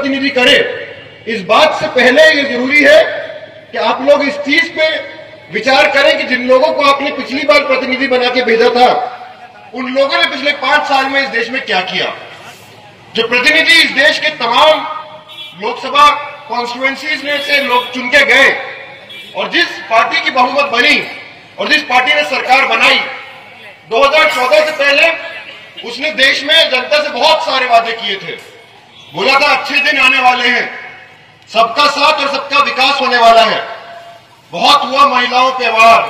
प्रतिनिधि करे, इस बात से पहले ये जरूरी है कि आप लोग इस चीज पे विचार करें कि जिन लोगों को आपने पिछली बार प्रतिनिधि बना के भेजा था, उन लोगों ने पिछले 5 साल में इस देश में क्या किया। जो प्रतिनिधि इस देश के तमाम लोकसभा कॉन्स्टिट्यूएंसीज में से लोग चुन के गए और जिस पार्टी की बहुमत बनी और जिस पार्टी ने सरकार बनाई 2014 से पहले, उसने देश में जनता से बहुत सारे वादे किए थे। बोला था अच्छे दिन आने वाले हैं, सबका साथ और सबका विकास होने वाला है। बहुत हुआ महिलाओं पे वार,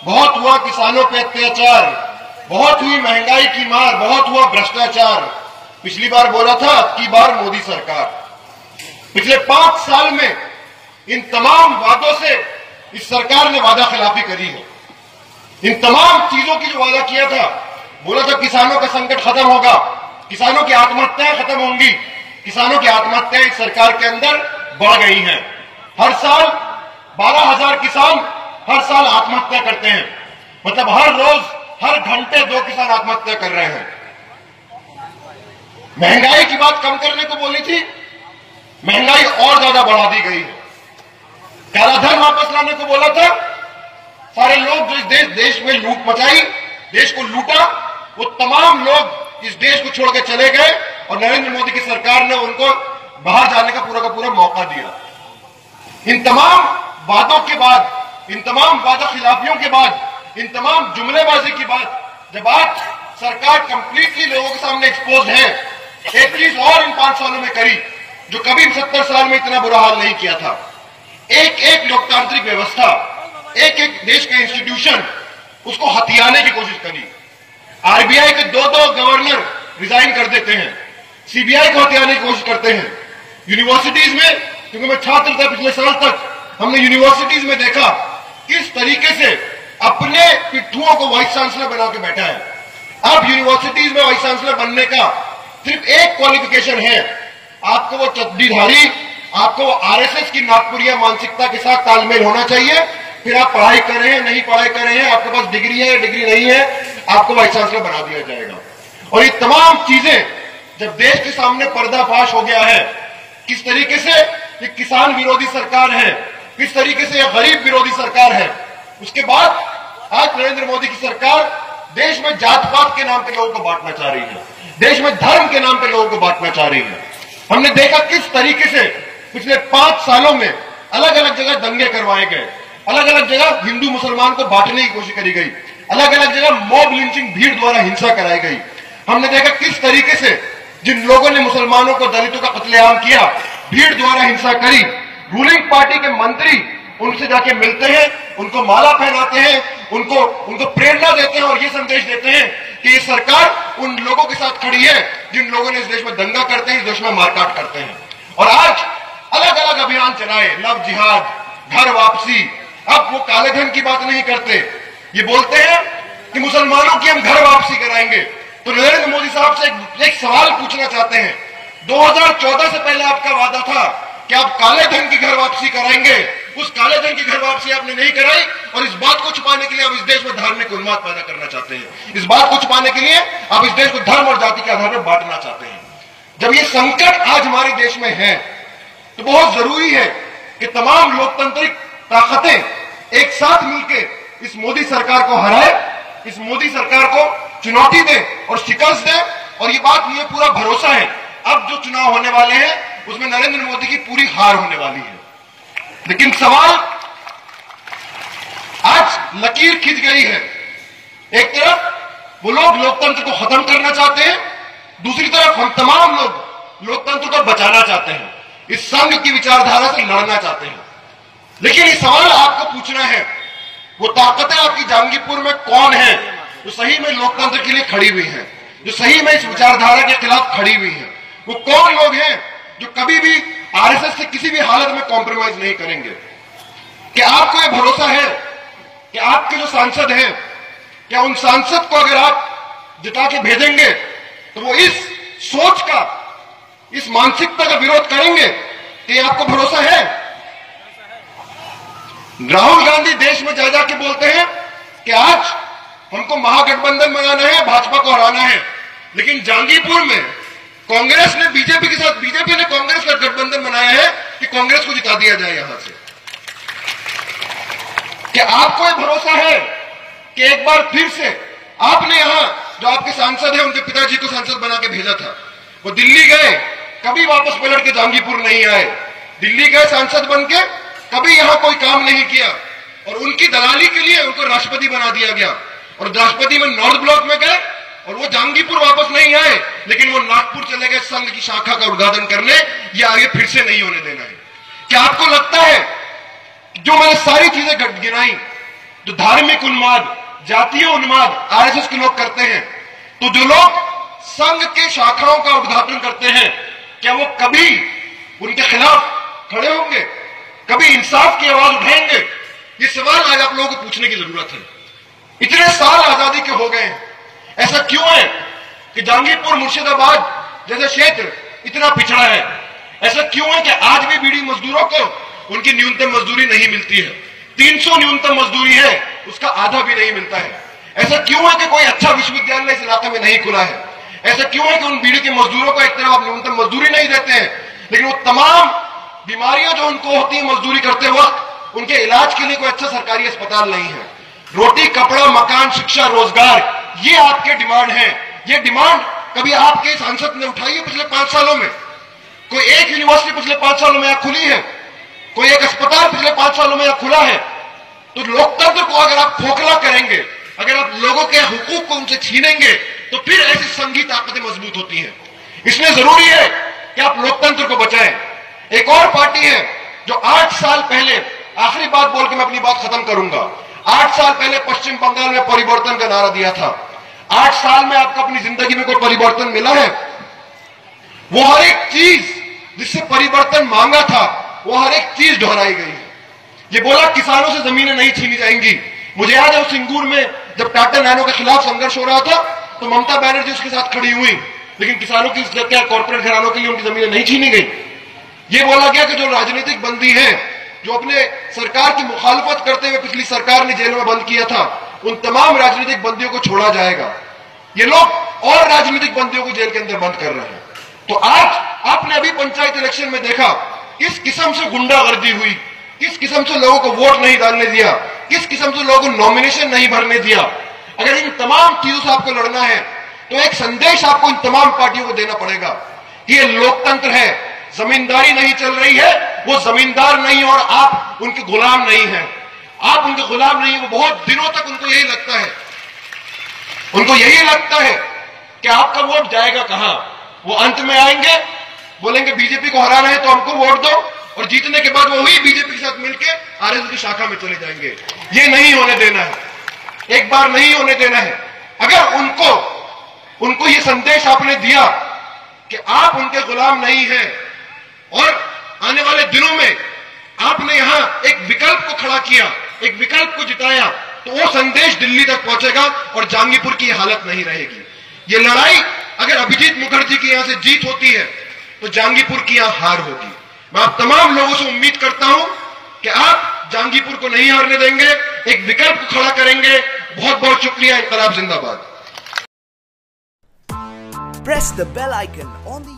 बहुत हुआ किसानों पे अत्याचार, बहुत हुई महंगाई की मार, बहुत हुआ भ्रष्टाचार। पिछली बार बोला था अब की बार मोदी सरकार। पिछले 5 साल में इन तमाम वादों से इस सरकार ने वादा खिलाफी करी है। इन तमाम चीजों की जो वादा किया था, बोला था किसानों का संकट खत्म होगा, किसानों की आत्महत्याएं खत्म होंगी। किसानों की आत्महत्याएं इस सरकार के अंदर बढ़ गई हैं। हर साल 12,000 किसान हर साल आत्महत्या करते हैं। मतलब हर रोज हर घंटे 2 किसान आत्महत्या कर रहे हैं। महंगाई की बात कम करने को बोली थी, महंगाई और ज्यादा बढ़ा दी गई है। कालाधन वापस लाने को बोला था, सारे लोग जो इस देश में लूट मचाई, देश को लूटा, वो तमाम लोग इस देश को छोड़ के चले गए और नरेंद्र मोदी की सरकार ने उनको बाहर जाने का पूरा मौका दिया। इन तमाम वादों के बाद, इन तमाम वादा खिलाफियों के बाद, इन तमाम जुमलेबाजी के बाद, जब आज सरकार कंप्लीटली लोगों के सामने एक्सपोज है, एक चीज और इन 5 सालों में करी जो कभी 70 साल में इतना बुरा हाल नहीं किया था। एक लोकतांत्रिक व्यवस्था, एक देश का इंस्टीट्यूशन, उसको हथियाने की कोशिश करी। आरबीआई के 2 गवर्नर रिजाइन कर देते हैं, सीबीआई को हथियाने की कोशिश करते हैं। यूनिवर्सिटीज में, क्योंकि मैं छात्र था पिछले साल तक, हमने यूनिवर्सिटीज में देखा किस तरीके से अपने पिट्ठुओं को वाइस चांसलर बना के बैठा है। अब यूनिवर्सिटीज में वाइस चांसलर बनने का सिर्फ एक क्वालिफिकेशन है, आपको वो चड्डीधारी, आपको वो आरएसएस की नागपुरिया मानसिकता के साथ तालमेल होना चाहिए। फिर आप पढ़ाई कर रहे हैं, नहीं पढ़ाई कर रहे हैं, आपके पास डिग्री है, डिग्री नहीं है, आपको वाइस चांसलर बना दिया जाएगा। और ये तमाम चीजें जब देश के सामने पर्दाफाश हो गया है, किस तरीके से ये किसान विरोधी सरकार है, किस तरीके से ये गरीब विरोधी सरकार है, उसके बाद आज नरेंद्र मोदी की सरकार देश में जात पात के नाम पे लोगों को बांटना चाह रही है, देश में धर्म के नाम पे लोगों को बांटना चाह रही है। हमने देखा किस तरीके से पिछले 5 सालों में अलग अलग जगह दंगे करवाए गए, अलग अलग जगह हिंदू मुसलमान को बांटने की कोशिश करी गई, अलग अलग जगह मॉब लिंचिंग, भीड़ द्वारा हिंसा कराई गई। हमने देखा किस तरीके से जिन लोगों ने मुसलमानों को, दलितों का कत्लेआम किया, भीड़ द्वारा हिंसा करी, रूलिंग पार्टी के मंत्री उनसे जाके मिलते हैं, उनको माला पहनाते हैं, उनको प्रेरणा देते हैं और ये संदेश देते हैं कि ये सरकार उन लोगों के साथ खड़ी है जिन लोगों ने इस देश में दंगा करते हैं, इस देश में मारकाट करते हैं। और आज अलग अलग अभियान चलाए, लव जिहाद, घर वापसी। अब वो काले धन की बात नहीं करते, ये बोलते हैं कि मुसलमानों की हम घर वापसी कराएंगे। तो नरेंद्र मोदी साहब से एक सवाल पूछना चाहते हैं, 2014 से पहले आपका वादा था कि आप काले धन की घर वापसी कराएंगे, उस काले धन की घर वापसी आपने नहीं कराई और इस बात को छुपाने के लिए आप इस देश में धार्मिक उन्माद पैदा करना चाहते हैं। इस बात को छुपाने के लिए आप इस देश को धर्म और जाति के आधार पर बांटना चाहते हैं। जब ये संकट आज हमारे देश में है तो बहुत जरूरी है कि तमाम लोकतांत्रिक ताकतें एक साथ मिलकर इस मोदी सरकार को हराए, इस मोदी सरकार को चुनौती दे और शिकस्त दे। और ये बात, मुझे पूरा भरोसा है अब जो चुनाव होने वाले हैं उसमें नरेंद्र मोदी की पूरी हार होने वाली है। लेकिन सवाल, आज लकीर खिंच गई है। एक तरफ वो लोग लोकतंत्र को खत्म करना चाहते हैं, दूसरी तरफ हम तमाम लोग लोकतंत्र को बचाना चाहते हैं, इस संघ की विचारधारा से लड़ना चाहते हैं। लेकिन ये सवाल आपको पूछना है, वो ताकतें आपकी जहांगीरपुर में कौन है जो सही में लोकतंत्र के लिए खड़ी हुई है, जो सही में इस विचारधारा के खिलाफ खड़ी हुई है? वो कौन लोग हैं जो कभी भी आरएसएस से किसी भी हालत में कॉम्प्रोमाइज नहीं करेंगे? क्या आपको यह भरोसा है कि आपके जो सांसद हैं, क्या उन सांसद को अगर आप जिता के भेजेंगे तो वो इस सोच का, इस मानसिकता का विरोध करेंगे? कि आपको भरोसा है? राहुल गांधी देश में जा जाके बोलते हैं कि आज हमको महागठबंधन बनाना है, भाजपा को हराना है, लेकिन जहांगीरपुर में कांग्रेस ने बीजेपी के साथ, बीजेपी ने कांग्रेस का गठबंधन बनाया है कि कांग्रेस को जिता दिया जाए यहां से। क्या आपको यह भरोसा है कि एक बार फिर से आपने यहां जो आपके सांसद हैं उनके पिताजी को सांसद बना के भेजा था, वो दिल्ली गए, कभी वापस पलट के जहांगीरपुर नहीं आए, दिल्ली गए सांसद बन के, कभी यहां कोई काम नहीं किया और उनकी दलाली के लिए उनको राष्ट्रपति बना दिया गया और राष्ट्रपति में नॉर्थ ब्लॉक में गए और वो जहांगीरपुर वापस नहीं आए, लेकिन वो नागपुर चले गए संघ की शाखा का उद्घाटन करने। ये आगे फिर से नहीं होने देना है। क्या आपको लगता है जो मैंने सारी चीजें गिनाई, जो धार्मिक उन्माद, जातीय उन्माद आरएसएस के लोग करते हैं, तो जो लोग संघ के शाखाओं का उद्घाटन करते हैं, क्या वो कभी उनके खिलाफ खड़े होंगे, कभी इंसाफ की आवाज उठाएंगे? ये सवाल आज आप लोगों को पूछने की जरूरत है। इतने साल आजादी के हो गए, ऐसा क्यों है कि जहांगीरपुर मुर्शिदाबाद जैसे क्षेत्र इतना पिछड़ा है? ऐसा क्यों है कि आज भी बीड़ी मजदूरों को उनकी न्यूनतम मजदूरी नहीं मिलती है? 300 न्यूनतम मजदूरी है, उसका आधा भी नहीं मिलता है। ऐसा क्यों है कि कोई अच्छा विश्वविद्यालय इस इलाके में नहीं खुला है? ऐसा क्यों है कि उन बीड़ी के मजदूरों को एक तरफ आप न्यूनतम मजदूरी नहीं देते हैं, लेकिन वो तमाम बीमारियां जो उनको होती है मजदूरी करते वक्त, उनके इलाज के लिए कोई अच्छा सरकारी अस्पताल नहीं है? रोटी, कपड़ा, मकान, शिक्षा, रोजगार, ये आपके डिमांड है। ये डिमांड कभी आपके सांसद ने उठाई है पिछले 5 सालों में? कोई एक यूनिवर्सिटी पिछले 5 सालों में यहां खुली है? कोई एक अस्पताल पिछले 5 सालों में यहां खुला है? तो लोकतंत्र को अगर आप खोखला करेंगे, अगर आप लोगों के हुकूक को उनसे छीनेंगे, तो फिर ऐसी संघी ताकतें मजबूत होती हैं। इसलिए जरूरी है कि आप लोकतंत्र को बचाएं। एक और पार्टी है जो 8 साल पहले, आखिरी बात बोल के मैं अपनी बात खत्म करूंगा, 8 साल पहले पश्चिम बंगाल में परिवर्तन का नारा दिया था। 8 साल में आपको अपनी जिंदगी में कोई परिवर्तन मिला है? वो हर एक चीज जिससे परिवर्तन मांगा था, वो हर एक चीज दोहराई गई है। ये बोला किसानों से जमीनें नहीं छीनी जाएंगी। मुझे याद है सिंगूर में जब टाटा नैनो के खिलाफ संघर्ष हो रहा था, तो ममता बनर्जी उसके साथ खड़ी हुई, लेकिन किसानों की क्या कॉर्पोरेट घरानों के लिए उनकी जमीनें नहीं छीनी गई। ये बोला गया कि जो राजनीतिक बंदी है, जो अपने सरकार की मुखालफत करते हुए पिछली सरकार ने जेल में बंद किया था, उन तमाम राजनीतिक बंदियों को छोड़ा जाएगा। ये लोग और राजनीतिक बंदियों को जेल के अंदर बंद कर रहे हैं। तो आज आपने अभी पंचायत इलेक्शन में देखा किस किस्म से गुंडागर्दी हुई, किस किस्म से लोगों को वोट नहीं डालने दिया, किस किस्म से लोगों को नॉमिनेशन नहीं भरने दिया। अगर इन तमाम चीजों से आपको लड़ना है, तो एक संदेश आपको इन तमाम पार्टियों को देना पड़ेगा कि ये लोकतंत्र है, जमींदारी नहीं चल रही है, वो जमींदार नहीं और आप उनके गुलाम नहीं हैं। आप उनके गुलाम नहीं, वो बहुत दिनों तक उनको यही लगता है, उनको यही लगता है कि आपका वोट जाएगा कहां। वो अंत में आएंगे, बोलेंगे बीजेपी को हराना है तो हमको वोट दो, और जीतने के बाद वो वही बीजेपी के साथ मिलकर आरएसएस की शाखा में चले जाएंगे। ये नहीं होने देना है, एक बार नहीं होने देना है। अगर उनको ये संदेश आपने दिया कि आप उनके गुलाम नहीं हैं, और आने वाले दिनों में आपने यहां एक विकल्प को खड़ा किया, एक विकल्प को जिताया, तो वो संदेश दिल्ली तक पहुंचेगा और जहांगीरपुर की हालत नहीं रहेगी। ये लड़ाई अगर अभिजीत मुखर्जी की यहां से जीत होती है, तो जहांगीरपुर की यहां हार होगी। मैं आप तमाम लोगों से उम्मीद करता हूं कि आप जहांगीरपुर को नहीं हारने देंगे, एक विकल्प को खड़ा करेंगे। बहुत बहुत शुक्रिया। इंकलाब जिंदाबाद। Press the bell icon on the